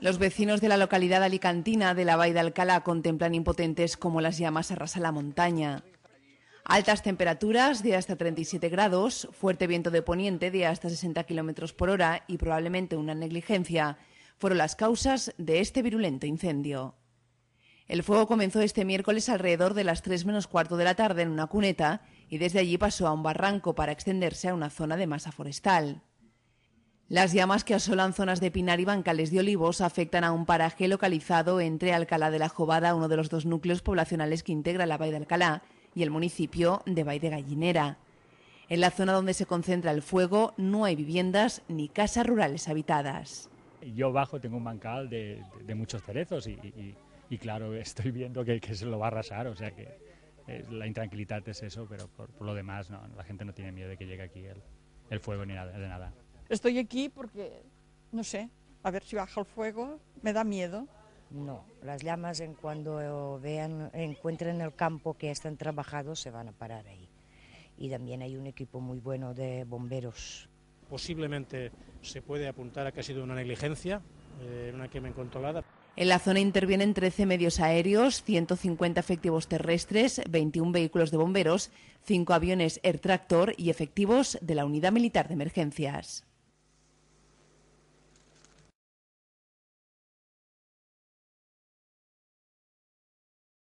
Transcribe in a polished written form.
Los vecinos de la localidad alicantina de la Vall d'Alcalá contemplan impotentes cómo las llamas arrasan la montaña. Altas temperaturas de hasta 37 grados, fuerte viento de poniente de hasta 60 kilómetros por hora y probablemente una negligencia fueron las causas de este virulento incendio. El fuego comenzó este miércoles alrededor de las 3 menos cuarto de la tarde en una cuneta y desde allí pasó a un barranco para extenderse a una zona de masa forestal. Las llamas que asolan zonas de pinar y bancales de olivos afectan a un paraje localizado entre Alcalá de la Jovada, uno de los dos núcleos poblacionales que integra la Vall d'Alcalá, y el municipio de Vall de Gallinera. En la zona donde se concentra el fuego no hay viviendas ni casas rurales habitadas. Yo bajo tengo un bancal de muchos cerezos y claro, estoy viendo que se lo va a arrasar, o sea que la intranquilidad es eso, pero por lo demás no, la gente no tiene miedo de que llegue aquí el fuego ni nada, de nada. Estoy aquí porque, no sé, a ver si baja el fuego, me da miedo. No, las llamas en cuando encuentren el campo que están trabajados se van a parar ahí. Y también hay un equipo muy bueno de bomberos. Posiblemente se puede apuntar a que ha sido una negligencia, una quema incontrolada. En la zona intervienen 13 medios aéreos, 150 efectivos terrestres, 21 vehículos de bomberos, 5 aviones Air Tractor y efectivos de la Unidad Militar de Emergencias.